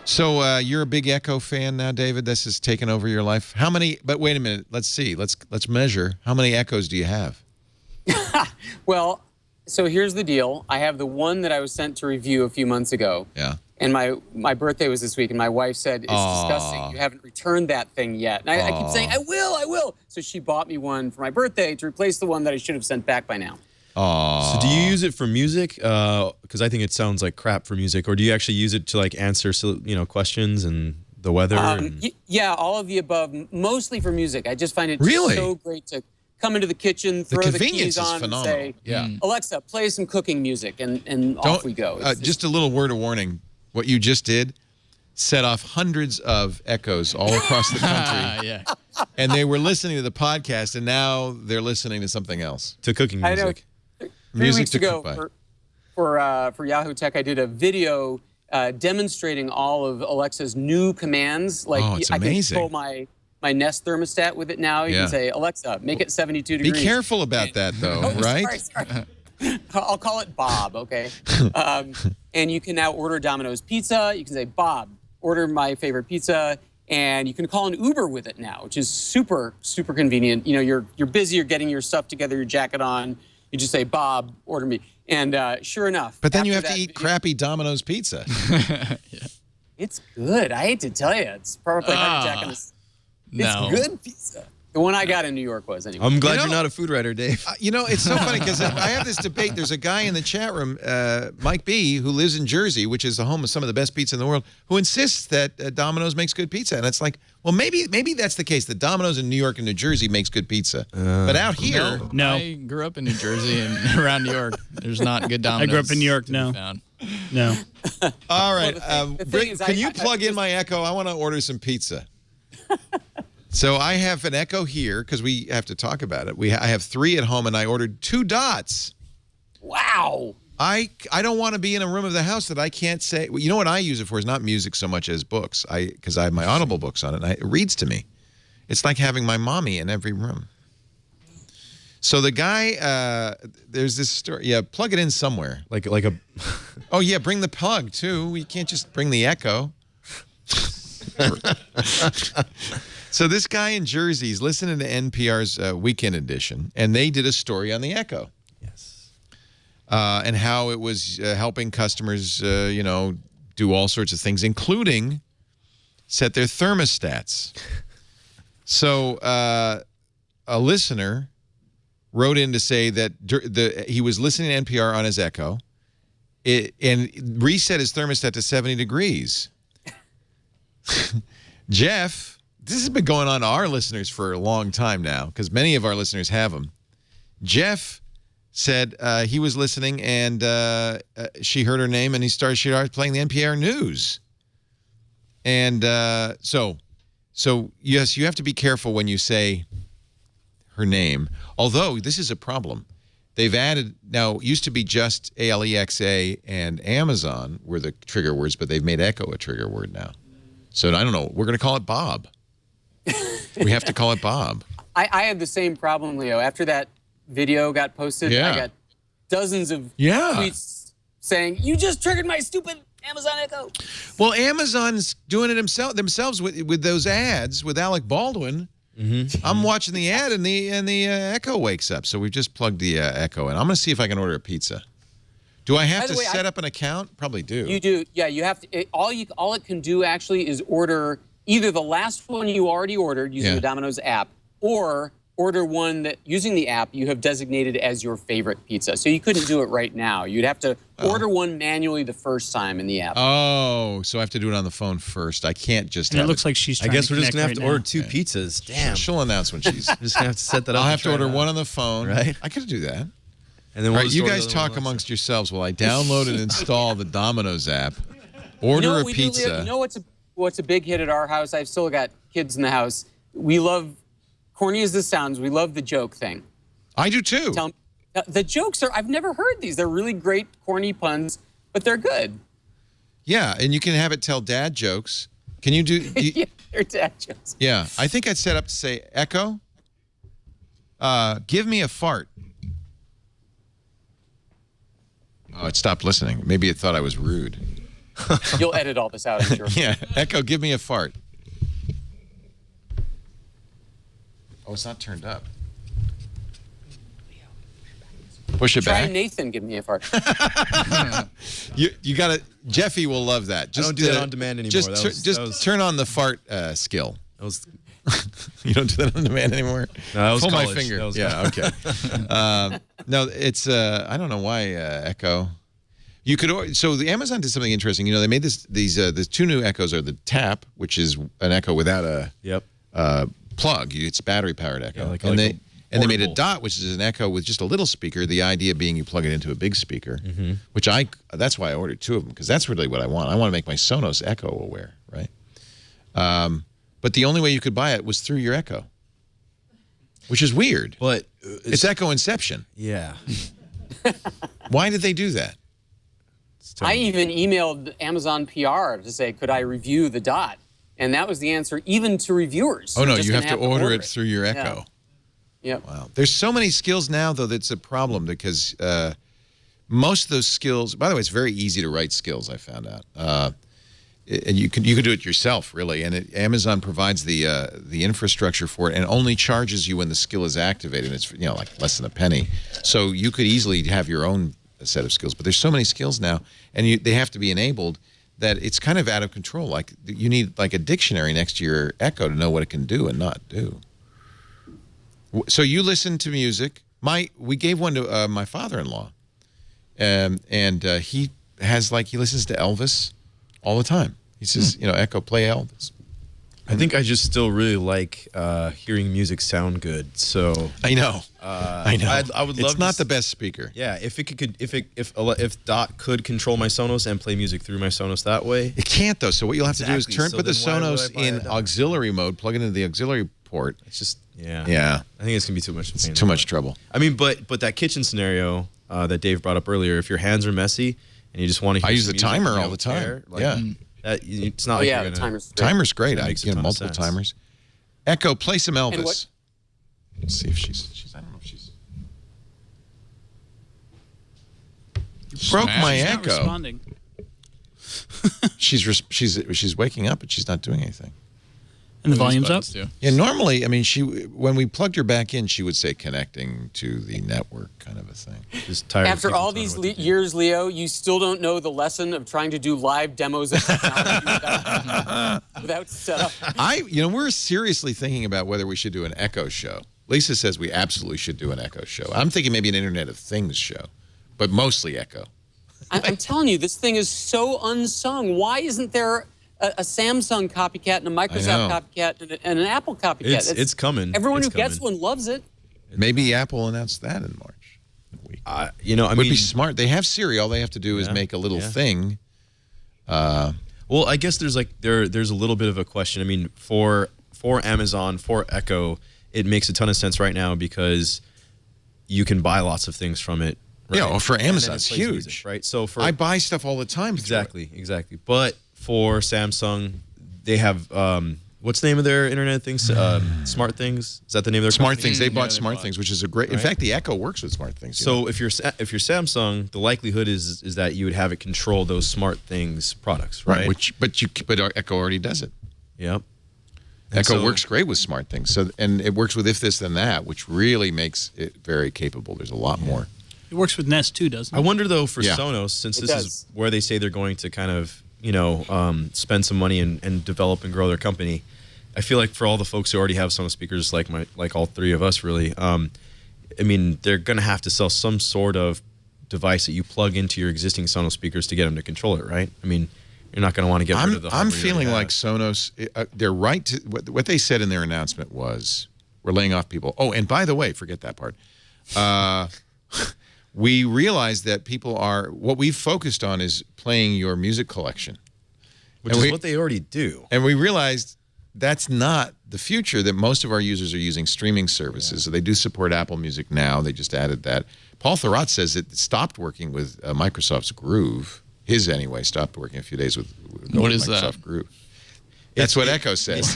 So you're a big Echo fan now, David? This has taken over your life. How many? But wait a minute. Let's see. Let's measure. How many Echoes do you have? Well, so here's the deal. I have the one that I was sent to review a few months ago. Yeah. And my birthday was this week, and my wife said, it's disgusting. You haven't returned that thing yet. And I keep saying, I will. So she bought me one for my birthday to replace the one that I should have sent back by now. So do you use it for music? Because I think it sounds like crap for music. Or do you actually use it to like answer, questions and the weather? Yeah, all of the above. Mostly for music. I just find it so great to come into the kitchen, throw the keys on, and say, Alexa, play some cooking music, and off we go. Just a little word of warning. What you just did set off hundreds of echoes all across the country. And they were listening to the podcast, and now they're listening to something else. To cooking music. I know. 3 weeks ago, for Yahoo Tech, I did a video demonstrating all of Alexa's new commands. Like, it's I amazing. can control my Nest thermostat with it now. You can say, Alexa, make it 72 degrees. Be careful about that, though, right? Sorry. I'll call it Bob, okay? And you can now order Domino's pizza. You can say, Bob, order my favorite pizza. And you can call an Uber with it now, which is super, super convenient. You know, you're busy, you're getting your stuff together, your jacket on. You just say, Bob, order me. And sure enough. But then you have to eat crappy Domino's pizza. It's good. I hate to tell you. It's probably Jack on It's good pizza. The one I got in New York was, anyway. I'm glad you're not a food writer, Dave. It's so funny because I have this debate. There's a guy in the chat room, Mike B., who lives in Jersey, which is the home of some of the best pizza in the world, who insists that Domino's makes good pizza. And it's like, well, maybe that's the case. That Domino's in New York and New Jersey makes good pizza. But out here... No. I grew up in New Jersey and around New York. There's not good Domino's. I grew up in New York, no. No. All right. The thing is, can you plug in my Echo? I want to order some pizza. So I have an Echo here because we have to talk about it. I have 3 at home, and I ordered 2 Dots. Wow. I don't want to be in a room of the house that I can't say. Well, you know what I use it for is not music so much as books. Because I have my Audible books on it, and it reads to me. It's like having my mommy in every room. So the guy, there's this story. Yeah, plug it in somewhere. Like a. Oh yeah, bring the plug too. You can't just bring the Echo. So this guy in Jersey is listening to NPR's Weekend Edition, and they did a story on the Echo. Yes. And how it was helping customers, do all sorts of things, including set their thermostats. So a listener wrote in to say that he was listening to NPR on his Echo and reset his thermostat to 70 degrees. Jeff... This has been going on to our listeners for a long time now, because many of our listeners have them. Jeff said he was listening, and she heard her name, and she started playing the NPR news. And so yes, you have to be careful when you say her name. Although this is a problem. They've added, now it used to be just Alexa and Amazon were the trigger words, but they've made Echo a trigger word now. So I don't know. We're going to call it Bob. We have to call it Bob. I had the same problem, Leo. After that video got posted, I got dozens of tweets saying, you just triggered my stupid Amazon Echo. Well, Amazon's doing it themselves with those ads with Alec Baldwin. I'm watching the ad, and the Echo wakes up. So we've just plugged the Echo in. I'm going to see if I can order a pizza. Do I have to set up an account? Probably do. You do. Yeah, you have to. All it can do actually is order either the last one you already ordered using the Domino's app, or order one that using the app you have designated as your favorite pizza. So you couldn't do it right now. You'd have to order one manually the first time in the app. Oh, so I have to do it on the phone first. I can't just. And it looks like she's. I guess we're just gonna have to order 2 pizzas. Damn. She'll announce when she's. Just gonna have to set that up. I'll have to order one on the phone. Right. I could do that. And then you guys talk amongst yourselves while I download and install the Domino's app. Order a pizza. You know what's a big hit at our house? I've still got kids in the house. We love, corny as this sounds, we love the joke thing. I do too. The jokes are, I've never heard these. They're really great, corny puns, but they're good. Yeah, and you can have it tell dad jokes. Can you do? Yeah, they're dad jokes. Yeah, I think I'd set up to say, Echo, give me a fart. Oh, it stopped listening. Maybe it thought I was rude. You'll edit all this out, I'm sure. Yeah, Echo, give me a fart. Oh, it's not turned up. Push it Try back. Nathan, give me a fart. You got to. Jeffy will love that. I don't do that on demand anymore. Just turn on the fart skill. That was You don't do that on demand anymore. No, that was Pull college. my finger. That was Yeah. Okay. No, it's. I don't know why Echo. You could. So the Amazon did something interesting. You know, they made the two new Echoes are the Tap, which is an Echo without a plug. It's battery powered Echo, and they made a Dot, which is an Echo with just a little speaker. The idea being you plug it into a big speaker, which that's why I ordered two of them, because that's really what I want. I want to make my Sonos Echo aware, right? But the only way you could buy it was through your Echo, which is weird. But it's Echo Inception. Yeah. Why did they do that? I even emailed Amazon PR to say, could I review the Dot? And that was the answer, even to reviewers. Oh, no, You're just you have gonna to order it through your Echo. Yep. Wow. There's so many skills now, though, that's a problem, because most of those skills, by the way, it's very easy to write skills, I found out. And you can do it yourself, really. And Amazon provides the infrastructure for it and only charges you when the skill is activated. It's, you know, like less than a penny. So you could easily have your own set of skills. But there's so many skills now, and they have to be enabled, that it's kind of out of control. Like, you need like a dictionary next to your Echo to know what it can do and not do. So you listen to music. We gave one to my father-in-law, and he listens to Elvis all the time. He says, you know, Echo, play Elvis. I think I just still really like hearing music sound good. So I know. I know. I would love. It's not the best speaker. Yeah, if Dot could control my Sonos and play music through my Sonos that way. It can't, though. So what you'll have to do is put the then why would Sonos I buy a in Dot? auxiliary mode, plug it into the auxiliary port. It's just yeah. I think it's gonna be too much. It's too much trouble. I mean, but that kitchen scenario that Dave brought up earlier, if your hands are messy and you just want to, I use the timer all the time. It's not like you're gonna. Timer's great. I makes a get ton of multiple sense. timers. Echo, play some Elvis. what- Let's see if she's. I don't know if she's. You broke my She's not Echo. responding. She's waking up, but she's not doing anything. And the volume's up? Yeah, normally, I mean, when we plugged her back in, she would say connecting to the network, kind of a thing. Just tired. After all these years, Leo, you still don't know the lesson of trying to do live demos of technology without setup. We're seriously thinking about whether we should do an Echo show. Lisa says we absolutely should do an Echo show. I'm thinking maybe an Internet of Things show, but mostly Echo. I'm telling you, this thing is so unsung. Why isn't there a Samsung copycat and a Microsoft copycat and an Apple copycat? It's coming. Everyone It's who gets coming. one loves it. Maybe Apple announced that in March. I Would mean, be smart. They have Siri. All they have to do is make a little thing. Well, I guess there's a little bit of a question. I mean, for Amazon, for Echo, it makes a ton of sense right now because you can buy lots of things from it. Right? Yeah, for And then Amazon, it it's plays huge. music, right? So I buy stuff all the time. through it. Exactly. But for Samsung, they have what's the name of their internet things? Smart Things. Is that the name of their Smart company? Things. They bought Smart Things, which is a great. In fact, the Echo works with Smart Things. So if you're Samsung, the likelihood is that you would have it control those Smart Things products, right? But our Echo already does it. Yep. Echo works great with Smart Things. So and it works with If This Then That, which really makes it very capable. There's a lot more. It works with Nest too, doesn't it? I wonder though for Yeah. Sonos, since It this does. is where they say they're going to kind of spend some money and develop and grow their company. I feel like for all the folks who already have Sonos speakers, like all three of us, really, I mean, they're going to have to sell some sort of device that you plug into your existing Sonos speakers to get them to control it, right? I mean, you're not going to want to get rid of the. I'm hardware you feeling already like Sonos. They're right to what they said in their announcement was we're laying off people. Oh, and by the way, forget that part. We realized that people are what we've focused on is playing your music collection, which is what they already do. and we realized that's not the future. That most of our users are using streaming services. So they do support Apple Music now. They just added that. Paul Thurrott says it stopped working with Microsoft's Groove. His anyway stopped working a few days with What is Microsoft that? Groove. That's what Echo says.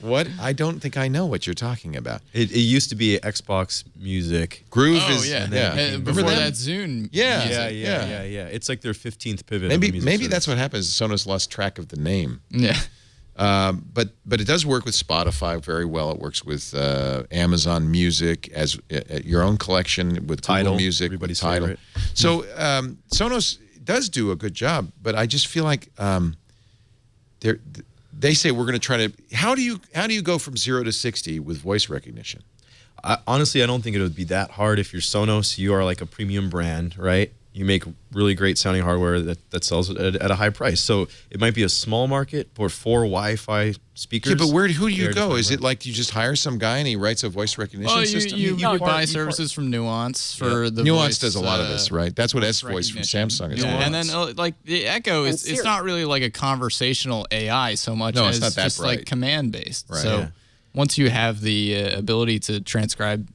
What? I don't think I know what you're talking about. It used to be Xbox Music. Groove Oh is yeah, Remember before them? that Zune. Yeah. music. Yeah. It's like their 15th pivot. Maybe of a music that's service. what happens. Sonos lost track of the name. Yeah. But it does work with Spotify very well. It works with Amazon Music as your own collection with Tidal, Google Music, with everybody's Tidal. favorite. So Sonos does do a good job, but I just feel like they say we're going to try to. How do you go from 0 to 60 with voice recognition? Honestly, I don't think it would be that hard. If you're Sonos, you are like a premium brand, right? You make really great sounding hardware that sells at a high price. So it might be a small market for Wi-Fi speakers. Yeah, but who do you They're go? different Is it brands. like you just hire some guy and he writes a voice recognition Well, system? you you buy part- services from Nuance for the Nuance voice, does a lot of this, right? That's what voice S-Voice from recognition. Samsung is. Yeah, and then Nuance. like the Echo And is it's Siri. not really like a conversational AI so much No, it's as not that just bright. like command based. Right. So Yeah. once you have the ability to transcribe,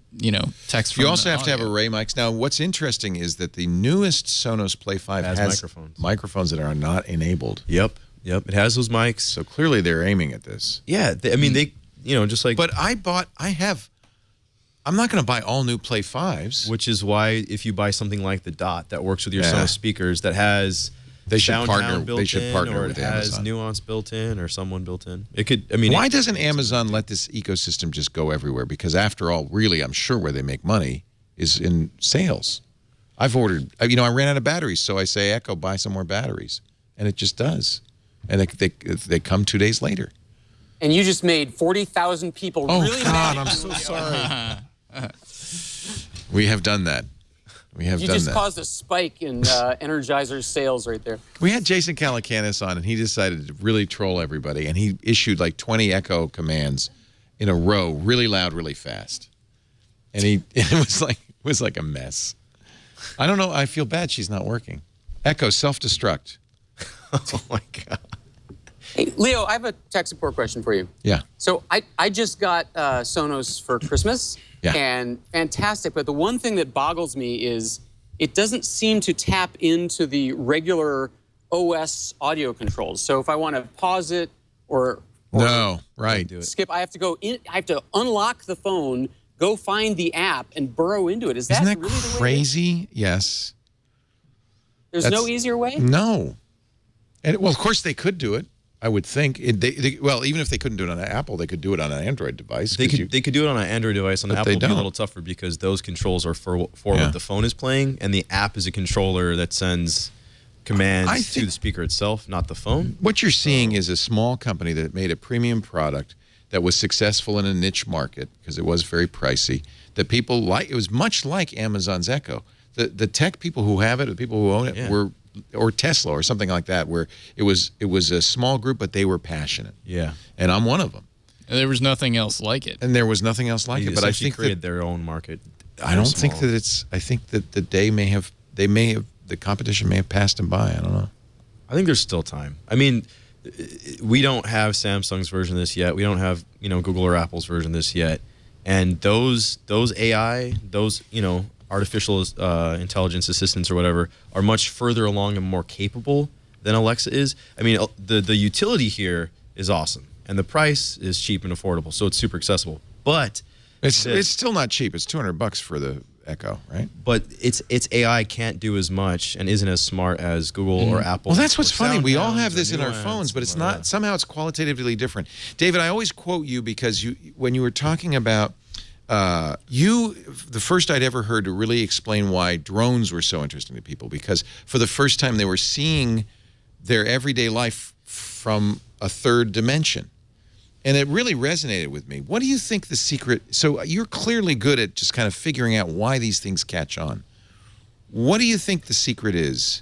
text from You also the have to have audio. array mics. Now, what's interesting is that the newest Sonos Play 5 Has has microphones that are not enabled. Yep. It has those mics. So clearly they're aiming at this. Yeah, they just like. But I'm not going to buy all new Play 5s. Which is why if you buy something like the Dot that works with your Yeah. Sonos speakers that has They should Soundhound partner- built they should in, partner or with it has Amazon. Nuance built in or someone built in. It could. I mean, Why doesn't Amazon let this ecosystem just go everywhere? Because after all, really, I'm sure where they make money is in sales. I've ordered, I ran out of batteries, so I say, Echo, buy some more batteries. And it just does. And they come 2 days later. And you just made 40,000 people Oh, really God, mad. I'm so sorry. We have done that. We have You done just that. caused a spike in Energizer sales right there. We had Jason Calacanis on, and he decided to really troll everybody, and he issued like 20 Echo commands in a row, really loud, really fast. And it was like a mess. I don't know. I feel bad she's not working. Echo, self-destruct. Oh my God. Hey, Leo, I have a tech support question for you. Yeah. So I just got Sonos for Christmas, Yeah. and fantastic. But the one thing that boggles me is it doesn't seem to tap into the regular OS audio controls. So if I want to pause it or No, right. Do it. skip, I have to go in. I have to unlock the phone, go find the app, and burrow into it. Is that Isn't that really the way? it is? crazy? Yes. There's That's- no easier way. No. And well, of course they could do it. I would think. Well, even if they couldn't do it on an Apple, they could do it on an Android device. They 'cause could do it on an Android device. On the But Apple, they it'd be a don't. little tougher because those controls are for Yeah. what the phone is playing, and the app is a controller that sends commands I to think- the speaker itself, not the phone. What you're seeing is a small company that made a premium product that was successful in a niche market because it was very pricey. That people like. It was much like Amazon's Echo. The tech people who have it, the people who own it, Yeah. were, or Tesla or something like that, where it was a small group, but they were passionate. Yeah, And I'm one of them. There was nothing else like it. And there was nothing else like they it. But I essentially think created that, their own market. I don't think Small. that it's. I think that the competition may have passed them by. I don't know. I think there's still time. I mean, we don't have Samsung's version of this yet. We don't have Google or Apple's version of this yet. And those AI, those artificial intelligence assistants or whatever, are much further along and more capable than Alexa is. I mean, the utility here is awesome, and the price is cheap and affordable, so it's super accessible. But It's still not cheap. It's $200 for the Echo, right? but its AI can't do as much and isn't as smart as Google or Apple. Well, that's what's or funny. We all Soundhounds have or this in our Nuance, phones, but it's something like not. that. Somehow it's qualitatively different. David, I always quote you because when you were talking about the first I'd ever heard to really explain why drones were so interesting to people, because for the first time they were seeing their everyday life from a third dimension. And it really resonated with me. What do you think the secret? So you're clearly good at just kind of figuring out why these things catch on. What do you think the secret is?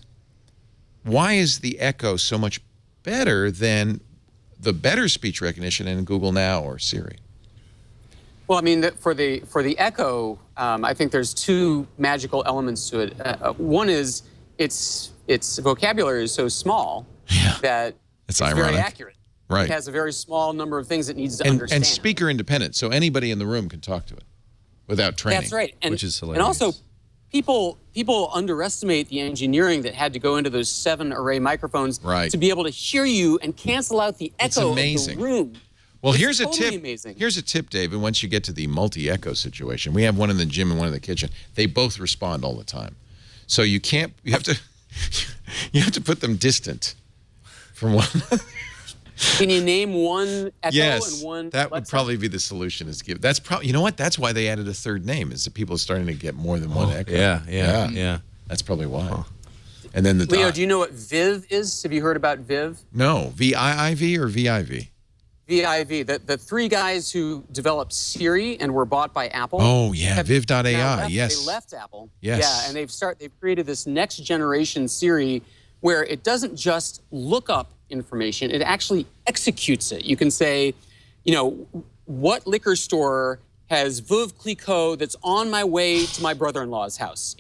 Why is the Echo so much better than the better speech recognition in Google Now or Siri? Well, I mean, for the Echo, I think there's two magical elements to it. One is its vocabulary is so small that It's very ironic. accurate. Right. It has a very small number of things it needs to And understand. speaker independent, so anybody in the room can talk to it without training. That's right. And, Which is and also, hilarious. people underestimate the engineering that had to go into those 7-array microphones to be able to hear you and cancel out the echo of the room. Well, it's here's a totally tip. Amazing. Here's a tip, David. Once you get to the multi-echo situation, we have one in the gym and one in the kitchen. They both respond all the time, so you can't. You have to put them distant from one another. Can you name one echo and one? That would probably be the solution. Is give. That's probably. You know what? That's why they added a third name. Is that people are starting to get more than one echo. Yeah. That's probably why. Huh. And then Leo, do you know what Viv is? Have you heard about Viv? No, VIIV or VIV? VIV. The 3 guys who developed Siri and were bought by Apple. Oh yeah, Viv.ai. Yes. They left Apple. Yes. Yeah, and they've created this next generation Siri where it doesn't just look up information, it actually executes it. You can say, what liquor store has Veuve Clicquot that's on my way to my brother-in-law's house?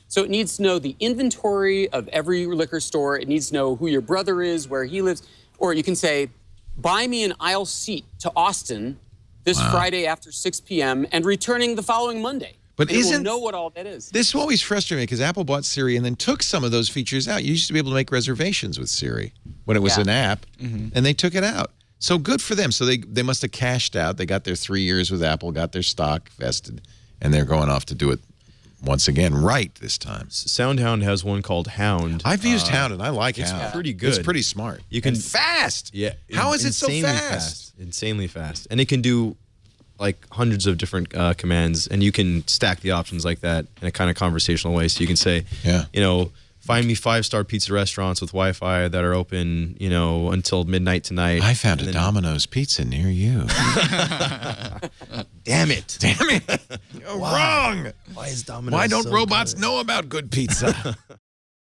So it needs to know the inventory of every liquor store. It needs to know who your brother is, where he lives. Or you can say, buy me an aisle seat to Austin this Friday after 6 p.m. and returning the following Monday. But it will know what all that is. This always frustrated me because Apple bought Siri and then took some of those features out. You used to be able to make reservations with Siri when it was an app, and they took it out. So good for them. So they must have cashed out. They got their 3 years with Apple, got their stock vested, and they're going off to do it once again right this time. SoundHound has one called Hound. I've used Hound, and I like Hound. It's pretty good. It's pretty smart. You can fast. Yeah. How is it so fast? Insanely fast. And it can do like hundreds of different commands, and you can stack the options like that in a kind of conversational way. So you can say, find me 5-star pizza restaurants with Wi-Fi that are open, until midnight tonight. I found a Domino's pizza near you. Damn it. You're wrong. Why is Domino's Why don't so robots good? know about good pizza?